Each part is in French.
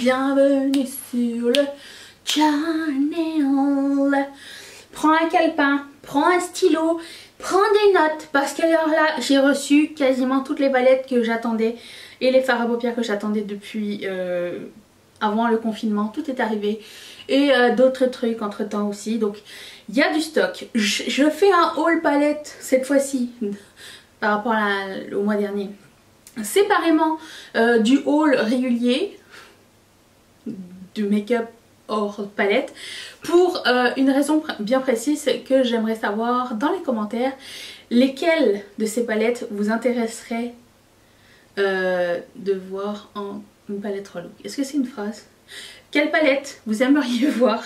bienvenue sur le channel. Prends un calepin, prends un stylo, prends des notes parce qu'alors là j'ai reçu quasiment toutes les palettes que j'attendais et les fards à paupières que j'attendais depuis avant le confinement. Tout est arrivé et d'autres trucs entre temps aussi, donc il y a du stock. Je fais un haul palette cette fois-ci par rapport au mois dernier, séparément du haul régulier du make-up hors palette, pour une raison bien précise que j'aimerais savoir dans les commentaires lesquelles de ces palettes vous intéresserait de voir en une palette 3 looks. Est-ce que c'est une phrase? Quelle palette vous aimeriez voir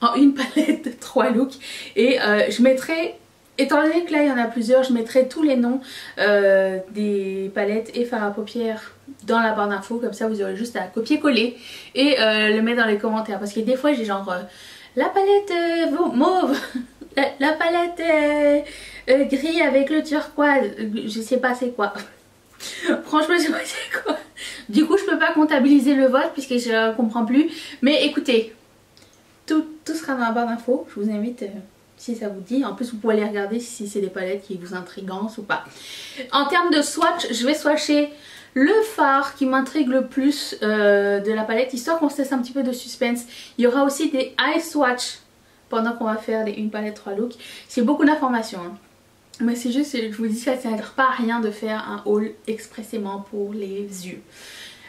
en une palette 3 looks? Et je mettrai, étant donné que là il y en a plusieurs, je mettrai tous les noms des palettes et fards à paupières dans la barre d'infos, comme ça vous aurez juste à copier-coller et le mettre dans les commentaires, parce que des fois j'ai genre la palette mauve, la palette gris avec le turquoise, je sais pas c'est quoi. Franchement je sais pas c'est quoi. Du coup je peux pas comptabiliser le vote puisque je comprends plus, mais écoutez, tout sera dans la barre d'infos, je vous invite si ça vous dit. En plus vous pouvez aller regarder si c'est des palettes qui vous intriguent ou pas. En termes de swatch, je vais swatcher le fard qui m'intrigue le plus de la palette, histoire qu'on se laisse un petit peu de suspense. Il y aura aussi des eye swatch pendant qu'on va faire une palette 3 looks. C'est beaucoup d'informations hein. Mais c'est juste, je vous dis, ça ne sert pas à rien de faire un haul expressément pour les yeux.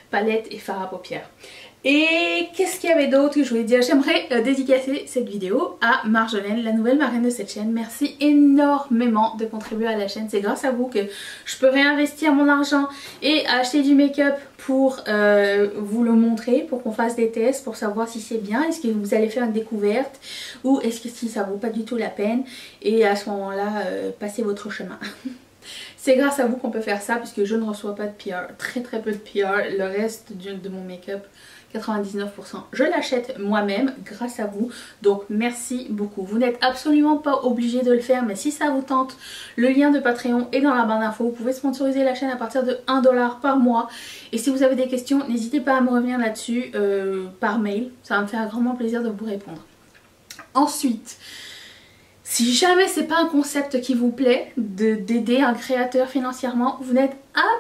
Palette et fard à paupières. Et qu'est-ce qu'il y avait d'autre que je voulais dire? J'aimerais dédicacer cette vidéo à Marjolaine, la nouvelle marraine de cette chaîne. Merci énormément de contribuer à la chaîne. C'est grâce à vous que je peux réinvestir mon argent et acheter du make-up pour vous le montrer, pour qu'on fasse des tests, pour savoir si c'est bien, est-ce que vous allez faire une découverte ou est-ce que si ça vaut pas du tout la peine, et à ce moment-là, passez votre chemin. C'est grâce à vous qu'on peut faire ça, puisque je ne reçois pas de PR, très peu de PR. Le reste de mon make-up, 99%, je l'achète moi-même grâce à vous, donc merci beaucoup. Vous n'êtes absolument pas obligé de le faire, mais si ça vous tente, le lien de Patreon est dans la barre d'infos. Vous pouvez sponsoriser la chaîne à partir de 1 $ par mois, et si vous avez des questions, n'hésitez pas à me revenir là-dessus par mail, ça va me faire grandement plaisir de vous répondre. Ensuite, si jamais c'est pas un concept qui vous plaît, d'aider un créateur financièrement, vous n'êtes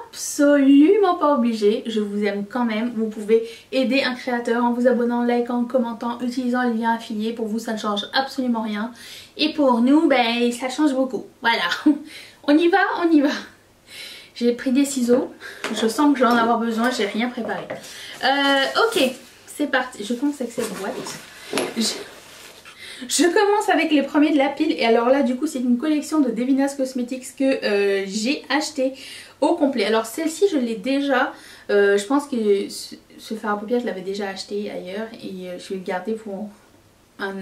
absolument pas obligé. Je vous aime quand même. Vous pouvez aider un créateur en vous abonnant, likant, commentant, utilisant le lien affilié. Pour vous, ça ne change absolument rien. Et pour nous, ben, ça change beaucoup. Voilà. On y va, on y va. J'ai pris des ciseaux. Je sens que je vais en avoir besoin. J'ai rien préparé. Ok, c'est parti. Je commence avec cette boîte. Je commence avec les premiers de la pile, et alors là du coup c'est une collection de Devinas Cosmetics que j'ai acheté au complet. Alors celle-ci je l'ai déjà, je pense que ce fard à paupières je l'avais déjà acheté ailleurs et je vais le garder pour un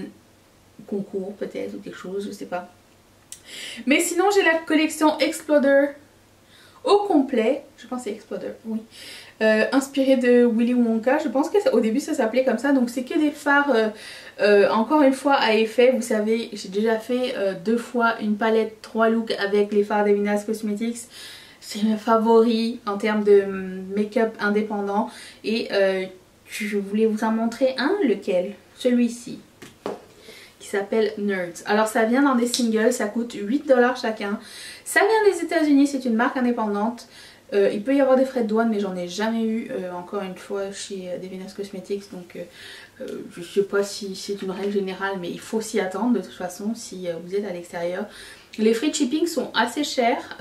concours peut-être ou quelque chose, je sais pas. Mais sinon j'ai la collection Exploder au complet, je pense que c'est Exploder, oui. Inspiré de Willy Wonka, je pense qu'au début ça s'appelait comme ça, donc c'est que des fards encore une fois à effet. Vous savez, j'ai déjà fait 2 fois une palette 3 looks avec les fards Devinas Cosmetics. C'est mes favoris en termes de make-up indépendant, et je voulais vous en montrer un, lequel? Celui-ci, qui s'appelle Nerds. Alors ça vient dans des singles, ça coûte 8 $ chacun. Ça vient des États-Unis, c'est une marque indépendante. Il peut y avoir des frais de douane, mais j'en ai jamais eu encore une fois chez Devinas Cosmetics, donc je sais pas si c'est une règle générale, mais il faut s'y attendre de toute façon si vous êtes à l'extérieur. Les frais de shipping sont assez chers,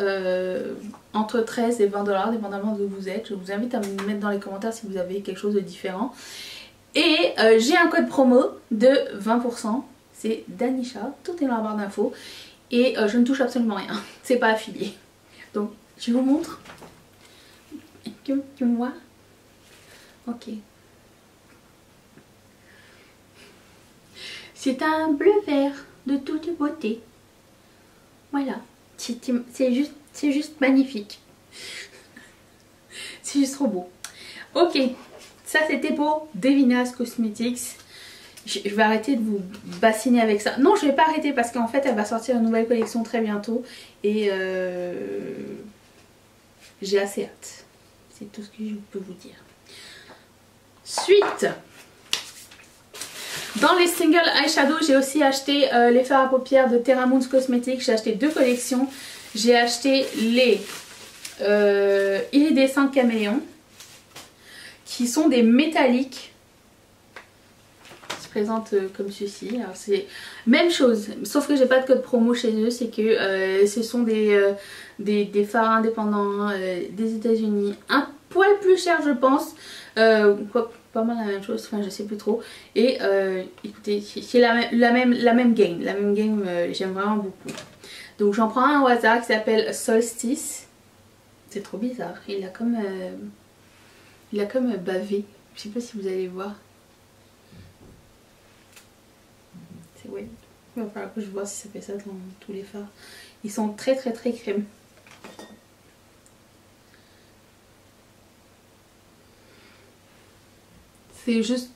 entre 13 et 20 $, dépendamment de où vous êtes. Je vous invite à me mettre dans les commentaires si vous avez quelque chose de différent. Et j'ai un code promo de 20%, c'est Danisha, tout est dans la barre d'infos, et je ne touche absolument rien, c'est pas affilié. Donc je vous montre. Tu me vois? Ok. C'est un bleu vert de toute beauté. Voilà. C'est juste magnifique. C'est juste trop beau. Ok. Ça c'était pour Devinas Cosmetics. Je vais arrêter de vous bassiner avec ça. Non, je vais pas arrêter parce qu'en fait elle va sortir une nouvelle collection très bientôt. Et j'ai assez hâte. C'est tout ce que je peux vous dire. Suite. Dans les single eyeshadow, j'ai aussi acheté les fards à paupières de Terra Moons Cosmetics. J'ai acheté 2 collections. J'ai acheté les iridescents caméléons qui sont des métalliques. Ils se présentent comme ceci. Alors c'est même chose, sauf que j'ai pas de code promo chez eux. C'est que ce sont des fards indépendants des États-Unis. Un poil plus cher, je pense. Quoi, pas mal la même chose, enfin je sais plus trop. Et écoutez, c'est la même game. La même game, j'aime vraiment beaucoup. Donc j'en prends un au hasard qui s'appelle Solstice. C'est trop bizarre. Il a comme bavé. Je sais pas si vous allez voir. C'est weird. Il va falloir que je vois si ça fait ça dans tous les fards. Ils sont très crème. C'est juste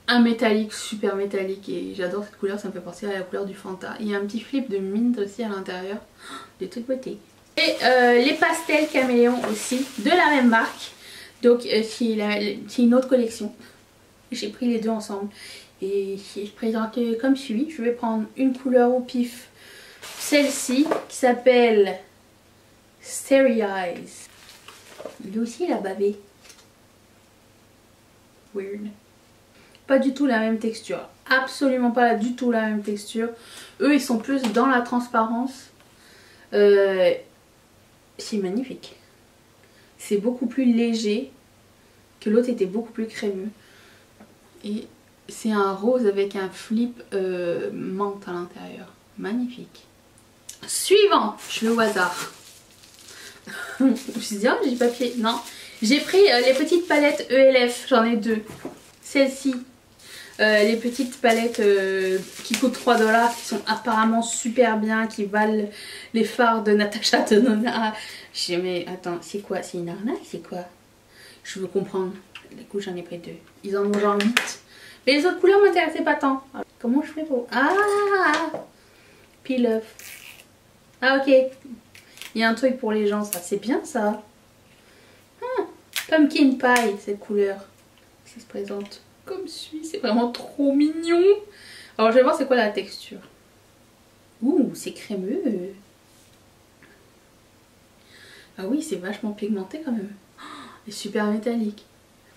un métallique, super métallique, et j'adore cette couleur, ça me fait penser à la couleur du Fanta. Il y a un petit flip de mint aussi à l'intérieur, de toute beauté. Et les pastels caméléons aussi, de la même marque, donc c'est une autre collection. J'ai pris les deux ensemble et c'est présenté comme suit. Je vais prendre une couleur au pif, celle-ci qui s'appelle Starry Eyes. Lui aussi il a bavé. Weird. Pas du tout la même texture, absolument pas du tout la même texture. Eux ils sont plus dans la transparence. C'est magnifique. C'est beaucoup plus léger que l'autre, était beaucoup plus crémeux. Et c'est un rose avec un flip menthe à l'intérieur. Magnifique. Suivant, je vais au hasard. Je me suis dit, oh, j'ai papier. Non, j'ai pris les petites palettes ELF, j'en ai 2. Celle-ci, les petites palettes qui coûtent 3 $, qui sont apparemment super bien, qui valent les fards de Natasha Denona. Je dis, mais attends, c'est quoi? C'est une arnaque? C'est quoi? Je veux comprendre. Du coup, j'en ai pris 2. Ils en ont genre 8. Mais les autres couleurs m'intéressaient pas tant. Alors, comment je fais pour... Ah, Peel Off. Ah, ok. Il y a un truc pour les gens, ça. C'est bien, ça. Ah, Pumpkin Pie, cette couleur. Ça se présente comme suit. C'est vraiment trop mignon. Alors, je vais voir c'est quoi la texture. Ouh, c'est crémeux. Ah oui, c'est vachement pigmenté quand même. Oh, et super métallique.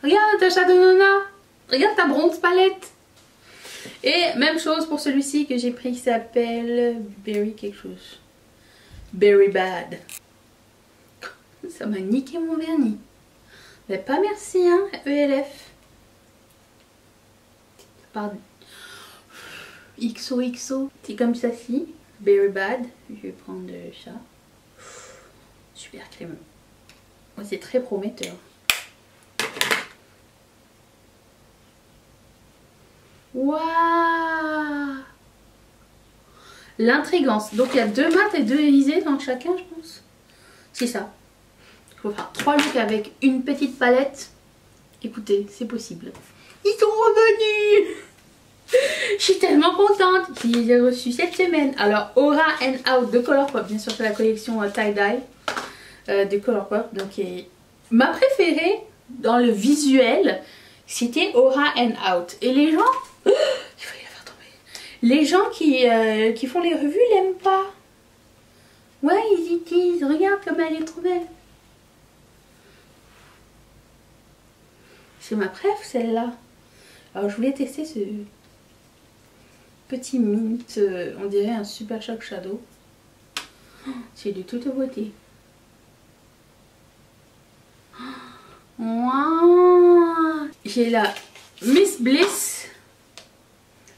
Regarde Natasha Denona. Regarde ta bronze palette. Et même chose pour celui-ci que j'ai pris qui s'appelle Berry quelque chose. Berry Bad. Ça m'a niqué mon vernis. Mais pas merci hein, ELF. Pardon. XOXO. C'est comme ça ci. Berry Bad. Je vais prendre ça. Super crémeux. Oh, c'est très prometteur. Waouh! L'intrigance. Donc il y a 2 mat et 2 irisés dans chacun, je pense. C'est ça. Il faut faire 3 looks avec une petite palette. Écoutez, c'est possible. Ils sont revenus! Je suis tellement contente. Je les ai reçus cette semaine. Alors Aura and Out de Colourpop. Bien sûr, c'est la collection tie-dye de Colourpop. Donc ma préférée dans le visuel, c'était Aura and Out. Et les gens... Il faut la faire tomber. Les gens qui font les revues l'aiment pas. Ouais, ils y disent. Regarde comme elle est trop belle. C'est ma préf celle-là. Alors je voulais tester ce petit mint. On dirait un Super Shock Shadow. C'est de toute beauté. Wow. J'ai la Miss Bliss.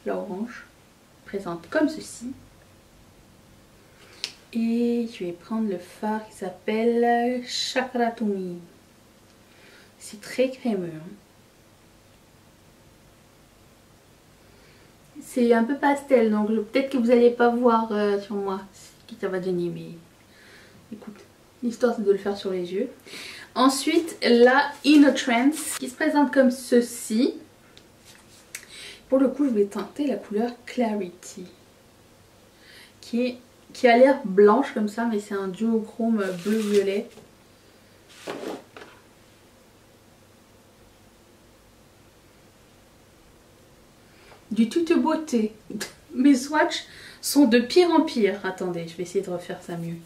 L'orange présente comme ceci. Et je vais prendre le fard qui s'appelle Chakratumi. C'est très crémeux. C'est un peu pastel, donc peut-être que vous n'allez pas voir sur moi ce que ça va donner, mais écoute, l'histoire c'est de le faire sur les yeux. Ensuite, la Inner Trance qui se présente comme ceci. Pour le coup, je vais tenter la couleur Clarity qui a l'air blanche comme ça, mais c'est un duochrome bleu-violet. du toute beauté. Mes swatchs sont de pire en pire. Attendez, je vais essayer de refaire ça mieux.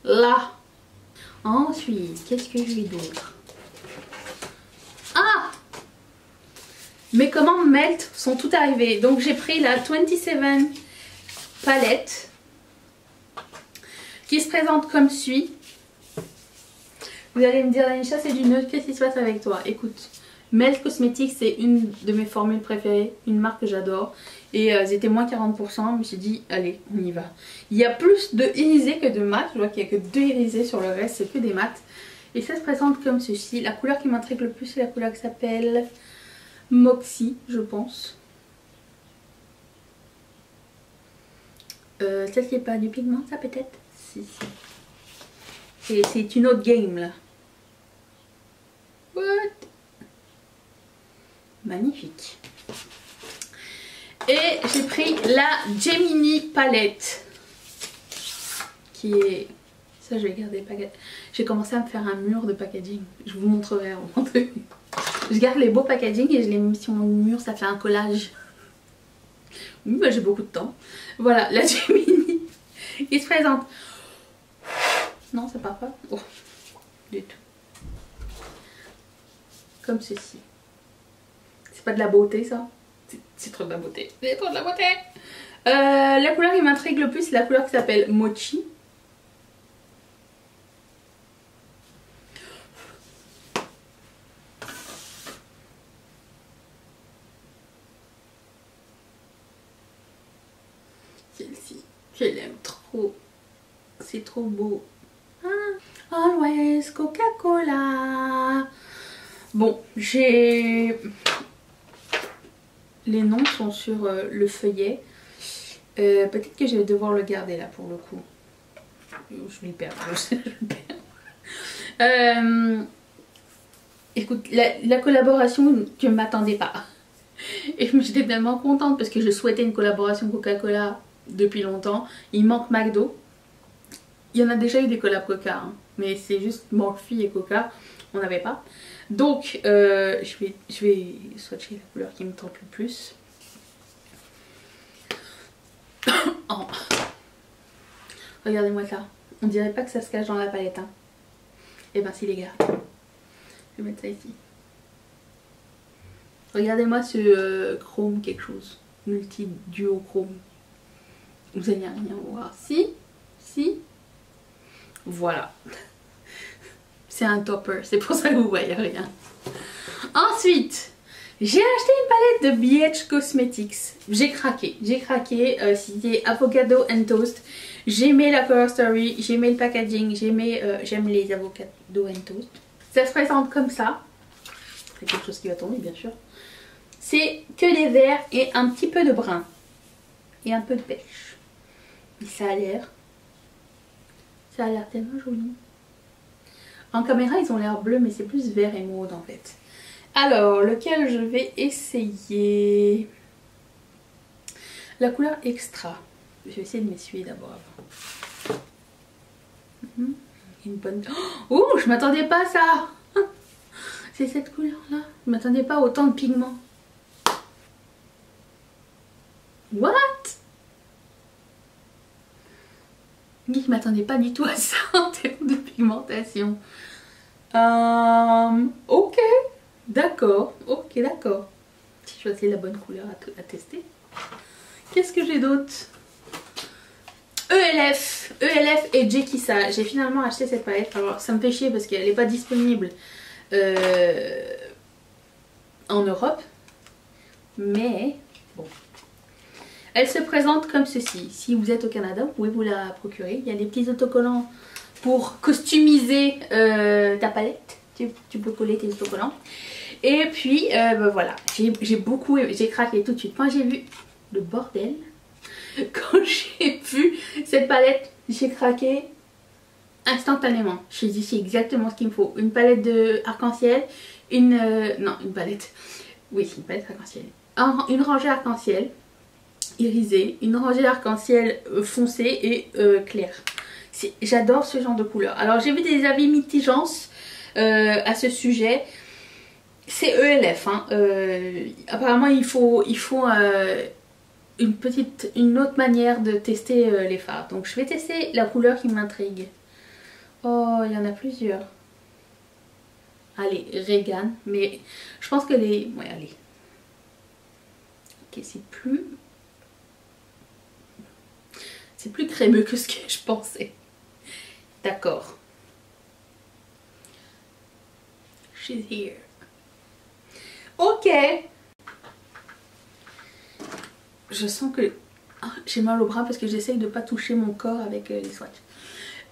Là. Ensuite, qu'est-ce que j'ai d'autre? Ah! Mes commandes Melt sont toutes arrivées. Donc j'ai pris la 27 palette qui se présente comme suit. Vous allez me dire, Danisha, c'est du neutre, qu'est-ce qui se passe avec toi? Écoute, Melt Cosmetics, c'est une de mes formules préférées, une marque que j'adore. Et c'était moins 40%, je me suis dit, allez, on y va. Il y a plus de irisés que de mat, je vois qu'il n'y a que 2 irisés sur le reste, c'est que des mats. Et ça se présente comme ceci. La couleur qui m'intrigue le plus, c'est la couleur qui s'appelle Moxie, je pense. Celle qui n'est pas du pigment, ça peut-être? Si, si. C'est une autre game là. What? Magnifique. Et j'ai pris la Gemini palette. Qui est... Ça je vais garder le packaging. J'ai commencé à me faire un mur de packaging. Je vous montrerai à un moment donné. Je garde les beaux packaging et je les mets sur mon mur, ça fait un collage. Oui, bah, j'ai beaucoup de temps. Voilà, la Gemini. Il se présente. Non, ça part pas. Oh, du tout. Comme ceci. C'est pas de la beauté ça. C'est trop de la beauté. C'est trop de la beauté. La couleur qui m'intrigue le plus, c'est la couleur qui s'appelle Mochi. Celle-ci, je l'aime trop. C'est trop beau. Ah, Always Coca-Cola. Bon, j'ai... Les noms sont sur le feuillet. Peut-être que je vais devoir le garder là pour le coup. Je vais le perdre. Je vais le perdre. Écoute, la collaboration, je ne m'attendais pas. Et j'étais tellement contente parce que je souhaitais une collaboration Coca-Cola depuis longtemps. Il manque McDo. Il y en a déjà eu des collabs Coca, hein, mais c'est juste Morphe et Coca, on n'avait pas. Donc je vais swatcher la couleur qui me tente le plus. Oh. Regardez-moi ça. On dirait pas que ça se cache dans la palette. Hein. Et ben si les gars. Je vais mettre ça ici. Regardez-moi ce chrome quelque chose. Multi duo chrome. Vous allez rien voir. Si. Si. Voilà. C'est un topper. C'est pour ça que vous voyez rien. Ensuite, j'ai acheté une palette de BH Cosmetics. J'ai craqué. J'ai craqué. C'était Avocado and Toast. J'aimais la cover story. J'aimais le packaging. J'aime les Avocado and Toast. Ça se présente comme ça. C'est quelque chose qui va tomber bien sûr. C'est que des verts et un petit peu de brun. Et un peu de pêche. Mais ça a l'air tellement joli. En caméra ils ont l'air bleus mais c'est plus vert et mauve en fait. Alors lequel je vais essayer? La couleur extra. Je vais essayer de m'essuyer d'abord avant. Une bonne... Oh, je m'attendais pas à ça. C'est cette couleur là. Je m'attendais pas à autant de pigments. What? Je m'attendais pas du tout à ça en termes de pigmentation. Ok, d'accord, ok, d'accord. J'ai choisi la bonne couleur à tester. Qu'est-ce que j'ai d'autre? ELF et Jekissa. J'ai finalement acheté cette palette. Alors ça me fait chier parce qu'elle n'est pas disponible en Europe. Mais bon. Elle se présente comme ceci. Si vous êtes au Canada, vous pouvez vous la procurer. Il y a des petits autocollants pour customiser ta palette. Tu peux coller tes autocollants. Et puis, ben voilà. J'ai beaucoup aimé. J'ai craqué tout de suite. Quand j'ai vu le bordel, quand j'ai vu cette palette, j'ai craqué instantanément. Je me suis dit, c'est exactement ce qu'il me faut. Une palette de arc-en-ciel. Non, une palette. Oui, une palette arc-en-ciel. Une rangée arc-en-ciel. Irisé, une rangée arc-en-ciel foncé et clair. J'adore ce genre de couleur. Alors j'ai vu des avis mitigants à ce sujet. c'est ELF. Hein. Apparemment, il faut une autre manière de tester les fards. Donc je vais tester la couleur qui m'intrigue. Oh, il y en a plusieurs. Allez, Regan. Mais je pense que les... Ouais, allez. Ok, c'est plus crémeux que ce que je pensais. D'accord. She's here. Ok. Je sens que j'ai mal au bras parce que j'essaye de ne pas toucher mon corps avec les swatchs.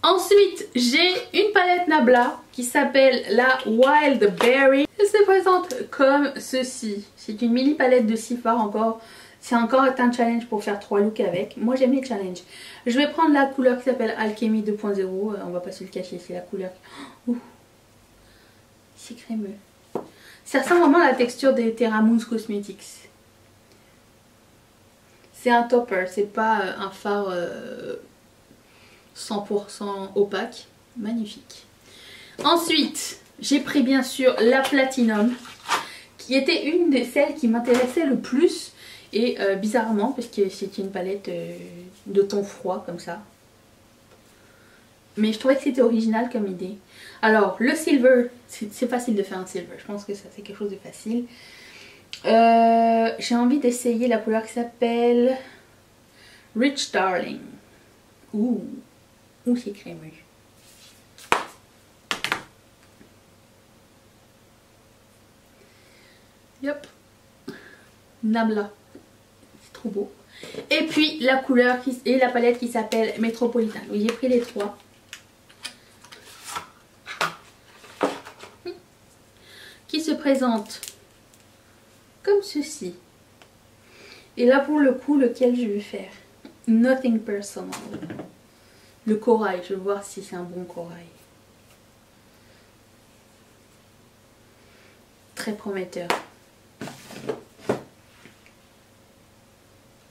Ensuite, j'ai une palette Nabla qui s'appelle la Wild Berry. Elle se présente comme ceci. C'est une mini palette de 6 fards encore. C'est encore un challenge pour faire 3 looks avec. Moi j'aime les challenges. Je vais prendre la couleur qui s'appelle Alchemy 2.0. On va pas se le cacher, c'est la couleur. Ouh. C'est crémeux. Ça ressemble vraiment à la texture des Terra Moons Cosmetics. C'est un topper, c'est pas un fard 100% opaque. Magnifique. Ensuite, j'ai pris bien sûr la Platinum, qui était une de celles qui m'intéressait le plus. Et bizarrement, parce que c'est une palette de ton froid comme ça. Mais je trouvais que c'était original comme idée. Alors, le silver, c'est facile de faire un silver. Je pense que ça c'est quelque chose de facile. J'ai envie d'essayer la couleur qui s'appelle Rich Darling. Ouh, c'est crémeux. Yep. Nabla. C'est trop beau. Et puis la couleur et la palette qui s'appelle Metropolitan. Oui, j'ai pris les 3. Qui se présente comme ceci. Et là pour le coup, lequel je vais faire? Nothing Personal. Le corail, je vais voir si c'est un bon corail. Très prometteur.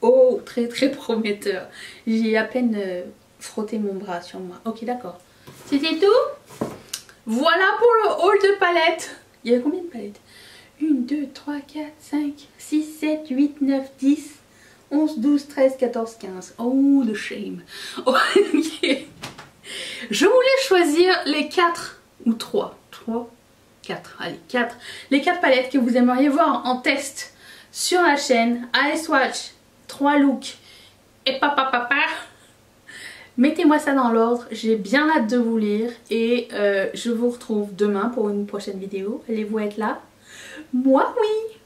Oh, très prometteur. J'ai à peine frotté mon bras sur moi. Ok, d'accord. C'était tout. Voilà pour le haul de palettes. Il y avait combien de palettes? 1, 2, 3, 4, 5, 6, 7, 8, 9, 10, 11, 12, 13, 14, 15. Oh, the shame. Oh, okay. Je voulais choisir les 4 ou 3. 4. Allez, 4. Les 4 palettes que vous aimeriez voir en test sur la chaîne. Allez, swatch. 3 looks et papa. Mettez-moi ça dans l'ordre, j'ai bien hâte de vous lire et je vous retrouve demain pour une prochaine vidéo. Allez-vous être là? Moi oui!